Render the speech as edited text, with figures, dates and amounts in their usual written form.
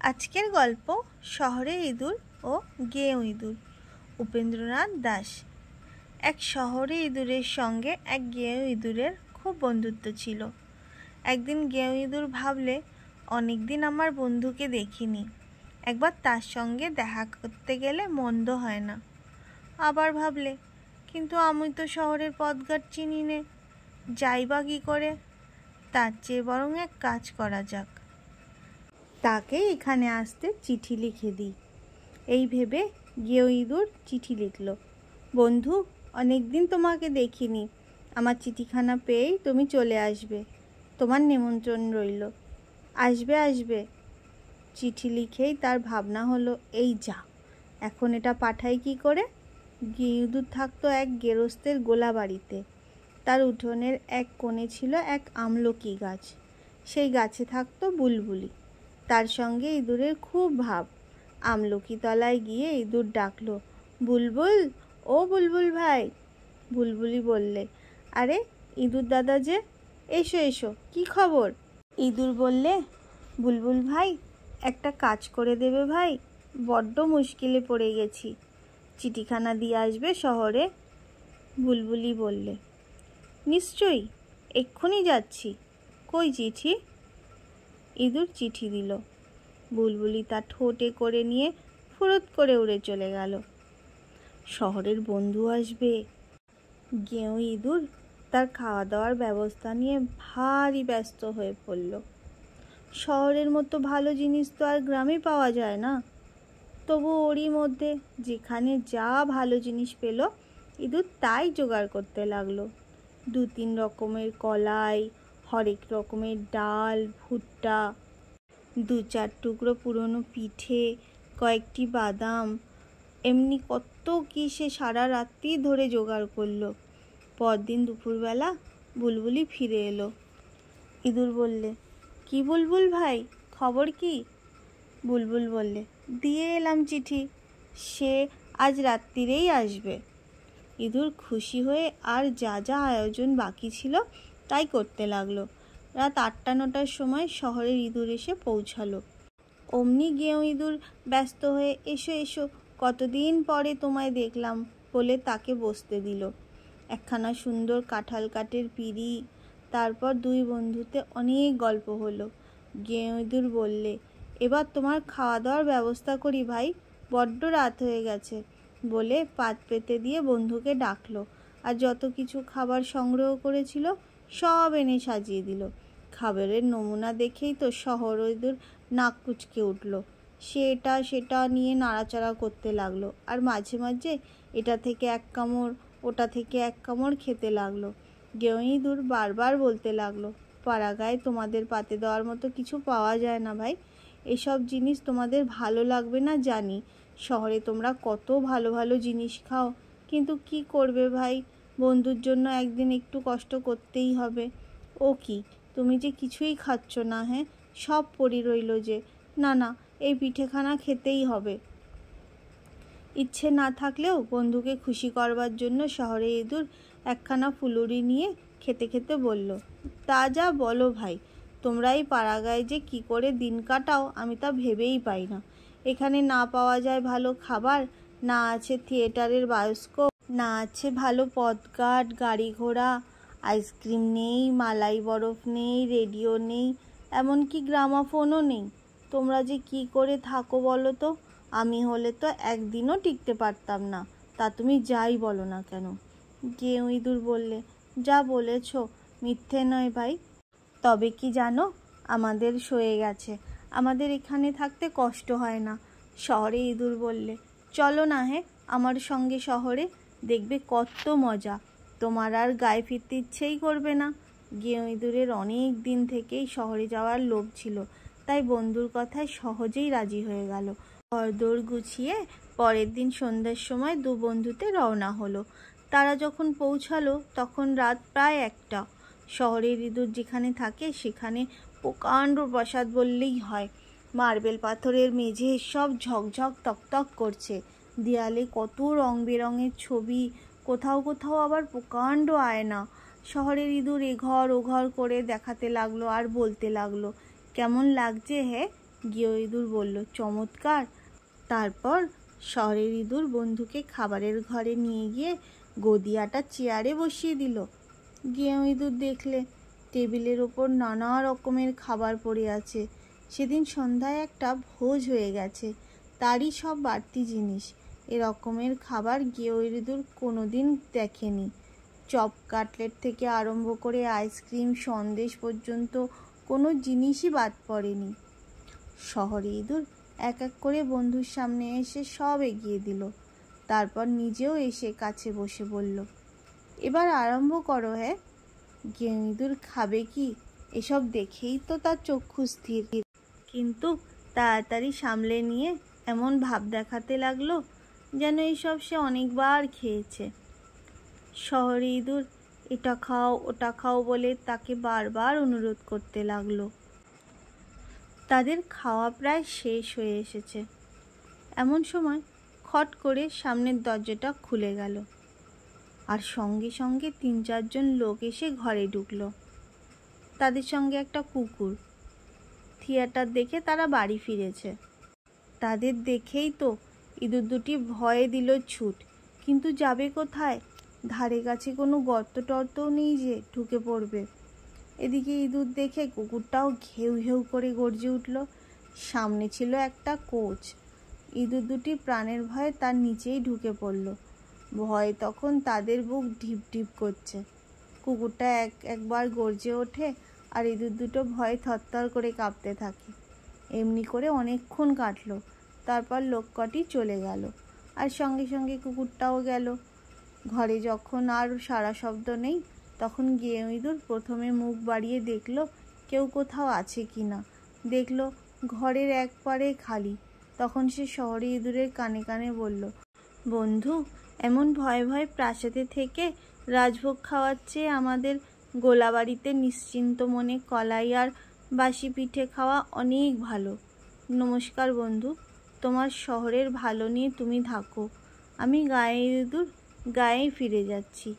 আজকের গল্প শহরের ইঁদুর ও গেঁয়ো ইঁদুর। উপেন্দ্রনাথ দাস। এক শহরে ইঁদুরের সঙ্গে এক গেঁয়ো ইঁদুরের খুব বন্ধুত্ব ছিল। একদিন গেঁয়ো ইঁদুর ভাবলে, অনেকদিন আমার বন্ধুকে দেখিনি, একবার তার সঙ্গে দেখা করতে গেলে মন্দ হয় না। আবার ভাবলে, কিন্তু আমি তো শহরের পথঘাট চিনি নে, যাই বা কী করে? তার চেয়ে বরং এক কাজ করা যাক, তাকে এখানে আসতে চিঠি লিখে দিই। এই ভেবে গেঁয়ো ইঁদুর চিঠি লিখল। বন্ধু, অনেকদিন তোমাকে দেখিনি, আমার চিঠিখানা পেয়েই তুমি চলে আসবে, তোমার নিমন্ত্রণ রইল। আসবে আসবে। চিঠি লিখেই তার ভাবনা হলো, এই যা, এখন এটা পাঠাই কি করে? গেঁয়ো ইঁদুর থাকতো এক গেরস্তের গোলা বাড়িতে। তার উঠোনের এক কোণে ছিল এক আমলকি গাছ। সেই গাছে থাকতো বুলবুলি। তার সঙ্গে ইঁদুরের খুব ভাব। আমলকি তলায় গিয়ে ইঁদুর ডাকলো, বুলবুল, ও বুলবুল ভাই। বুলবুলি বললে, আরে ইঁদুর দাদা যে, এসো এসো, কি খবর? ইঁদুর বললে, বুলবুল ভাই, একটা কাজ করে দেবে ভাই, বড্ড মুশকিলে পড়ে গেছি, চিঠিখানা দিয়ে আসবে শহরে। বুলবুলি বললে, নিশ্চয়ই, এক্ষুনি যাচ্ছি। কই চিঠি? ইঁদুর চিঠি দিল। বুলবুলি তা ঠোঁটে করে নিয়ে ফুরুত করে উড়ে চলে গেল। শহরের বন্ধু আসবে। গেঁয়ো ইঁদুর তার খাওয়া দাওয়ার ব্যবস্থা নিয়ে ভারী ব্যস্ত হয়ে পড়ল। শহরের মতো ভালো জিনিস তো আর গ্রামে পাওয়া যায় না। তবু ওরই মধ্যে যেখানে যা ভালো জিনিস পেল, ইঁদুর তাই জোগাড় করতে লাগলো। 2-3 রকমের কলাই, হরেক রকমের ডাল, ভুট্টা, 2-4 টুকরো পুরনো পিঠে, কয়েকটি বাদাম, এমনি কত কি সে সারা রাত্রি ধরে জোগাড় করলো। পরদিন দুপুরবেলা বুলবুলি ফিরে এলো। ইঁদুর বললে, কি বুলবুল ভাই, খবর কি? বুলবুল বললে, দিয়ে এলাম চিঠি, সে আজ রাত্রিরেই আসবে। ইঁদুর খুশি হয়ে আর যা যা আয়োজন বাকি ছিল তাই করতে লাগলো। রাত 8টা-9টার সময় শহরের ইঁদুর এসে পৌঁছালো। অমনি গেঁয়ো ইঁদুর ব্যস্ত হয়ে, এসো এসো, কতদিন পরে তোমায় দেখলাম বলে তাকে বসতে দিল। একখানা সুন্দর কাঁঠাল কাঠের পিঁড়ি, তারপর 2 বন্ধুতে অনেক গল্প হলো। গেঁয়ো ইঁদুর বললে, এবার তোমার খাওয়া দাওয়ার ব্যবস্থা করি ভাই, বড্ড রাত হয়ে গেছে, বলে পাত পেতে দিয়ে বন্ধুকে ডাকলো। আর যত কিছু খাবার সংগ্রহ করেছিল সব এনে সাজিয়ে দিল। খাবারের নমুনা দেখেই তো শহর ইঁদুর নাক কুচকে উঠল। সে এটা সেটা নিয়ে নাড়াচাড়া করতে লাগলো, আর মাঝে মাঝে এটা থেকে এক কামড়, ওটা থেকে এক কামড় খেতে লাগলো। গেঁয়ো ইঁদুর বারবার বলতে লাগলো, পাড়াগাঁয়ে তোমাদের পাতে দেওয়ার মতো কিছু পাওয়া যায় না ভাই, এসব জিনিস তোমাদের ভালো লাগবে না জানি, শহরে তোমরা কত ভালো ভালো জিনিস খাও, কিন্তু কি করবে ভাই, বন্ধুর জন্য একদিন একটু কষ্ট করতেই হবে। ও কি, তুমি যে কিছুই খাচ্ছ না? হ্যাঁ, সব পড়ে রইল যে। না না, এই পিঠেখানা খেতেই হবে। ইচ্ছে না থাকলেও বন্ধুকে খুশি করবার জন্য শহরে ইঁদুর একখানা ফুলুরি নিয়ে খেতে খেতে বলল, তা যা বলো ভাই, তোমরা এই পাড়াগাঁয়ে যে কি করে দিন কাটাও আমি তা ভেবেই পাই না। এখানে না পাওয়া যায় ভালো খাবার, না আছে থিয়েটারের বায়োস্কোপ, না আছে ভালো পথঘাট, গাড়ি ঘোড়া, আইসক্রিম নেই, মালাই বরফ নেই, রেডিও নেই, এমনকি গ্রামাফোনও নেই। তোমরা যে কি করে থাকো বলো তো? আমি হলে তো একদিনও টিকতে পারতাম না, তা তুমি যাই বলো না কেন। গেঁয়ো ইঁদুর বললে, যা বলেছ মিথ্যে নয় ভাই, তবে কি জানো, আমাদের সয়ে গেছে, আমাদের এখানে থাকতে কষ্ট হয় না। শহরে ইঁদুর বললে, চলো না হে আমার সঙ্গে শহরে, দেখবে কত মজা, তোমার আর গায়ে ফিরতে ইচ্ছেই করবে না। গেঁয়ো ইঁদুরের অনেক দিন থেকেই শহরে যাওয়ার লোভ ছিল, তাই বন্ধুর কথায় সহজেই রাজি হয়ে গেল। ঘরদোর গুছিয়ে পরের দিন সন্ধ্যার সময় 2 বন্ধুতে রওনা হলো। তারা যখন পৌঁছালো তখন রাত প্রায় 1টা। শহরের ইঁদুর যেখানে থাকে সেখানে প্রকাণ্ড প্রাসাদ বললেই হয়। মার্বেল পাথরের মেঝে সব ঝকঝক তকতক করছে, দেয়ালে কত রং বেরঙের ছবি, কোথাও কোথাও আবার প্রকাণ্ড আয়না। শহরের ইঁদুর এঘর ওঘর করে দেখাতে লাগলো আর বলতে লাগলো, কেমন লাগছে হে, গেঁয়ো ইঁদুর বলল, চমৎকার। তারপর শহরের ইঁদুর বন্ধুকে খাবারের ঘরে নিয়ে গিয়ে গদিয়াটা চেয়ারে বসিয়ে দিল। গেঁয়ো ইঁদুর দেখলে টেবিলের ওপর নানা রকমের খাবার পড়ে আছে। সেদিন সন্ধ্যায় একটা ভোজ হয়ে গেছে, তারই সব বাড়তি জিনিস। এরকমের খাবার গেঁয়ো ইঁদুর কোনোদিন দেখেনি। চপ কাটলেট থেকে আরম্ভ করে আইসক্রিম সন্দেশ পর্যন্ত কোনো জিনিসই বাদ পড়েনি। শহরে ইঁদুর এক এক করে বন্ধুর সামনে এসে সব এগিয়ে দিল। তারপর নিজেও এসে কাছে বসে বলল, এবার আরম্ভ করো। হ্যাঁ, গেঁয়ো ইঁদুর খাবে কি এসব দেখেই তো তার চক্ষু স্থির, কিন্তু তাড়াতাড়ি সামলে নিয়ে এমন ভাব দেখাতে লাগলো যেন এইসব সে অনেকবার খেয়েছে। শহরে ইঁদুর এটা খাও ওটা খাও বলে তাকে বারবার অনুরোধ করতে লাগলো। তাদের খাওয়া প্রায় শেষ হয়ে এসেছে। এমন সময় খট করে সামনের দরজাটা খুলে গেল, আর সঙ্গে সঙ্গে ৩-৪ জন লোক এসে ঘরে ঢুকলো। তাদের সঙ্গে একটা কুকুর। থিয়েটার দেখে তারা বাড়ি ফিরেছে। তাদের দেখেই তো ইঁদুর দুটি ভয়ে দিল ছুট, কিন্তু যাবে কোথায়? ধারে কাছে কোনো গর্ত টর্তও নেই যে ঢুকে পড়বে। এদিকে ইঁদুর দেখে কুকুরটাও ঘেউ ঘেউ করে গর্জে উঠল। সামনে ছিল একটা কোচ। ইঁদুর দুটি প্রাণের ভয়ে তার নিচেই ঢুকে পড়ল। ভয় তখন তাদের বুক ঢিপ ঢিপ করছে। কুকুরটা একবার গর্জে ওঠে, আর ইঁদুর দুটো ভয়ে থরথর করে কাঁপতে থাকে। এমনি করে অনেকক্ষণ কাটলো। তারপর লোক কটি চলে গেল, আর সঙ্গে সঙ্গে কুকুরটাও গেল। ঘরে যখন আর সারা শব্দ নেই, তখন গেঁয়ো ইঁদুর প্রথমে মুখ বাড়িয়ে দেখলো কেউ কোথাও আছে কি না। দেখলো ঘরের এক পারে খালি। তখন সে শহরে ইঁদুরের কানে কানে বলল, বন্ধু, এমন ভয়ে ভয়ে প্রাসাদে থেকে রাজভোগ খাওয়াচ্ছে আমাদের গোলাবাড়িতে নিশ্চিন্ত মনে কলাই আর বাসি পিঠে খাওয়া অনেক ভালো। নমস্কার বন্ধু, তোমার শহরের ভালো নিয়ে তুমি থাকো। আমি গাঁয়ে ইঁদুর গাঁয়েই ফিরে যাচ্ছি।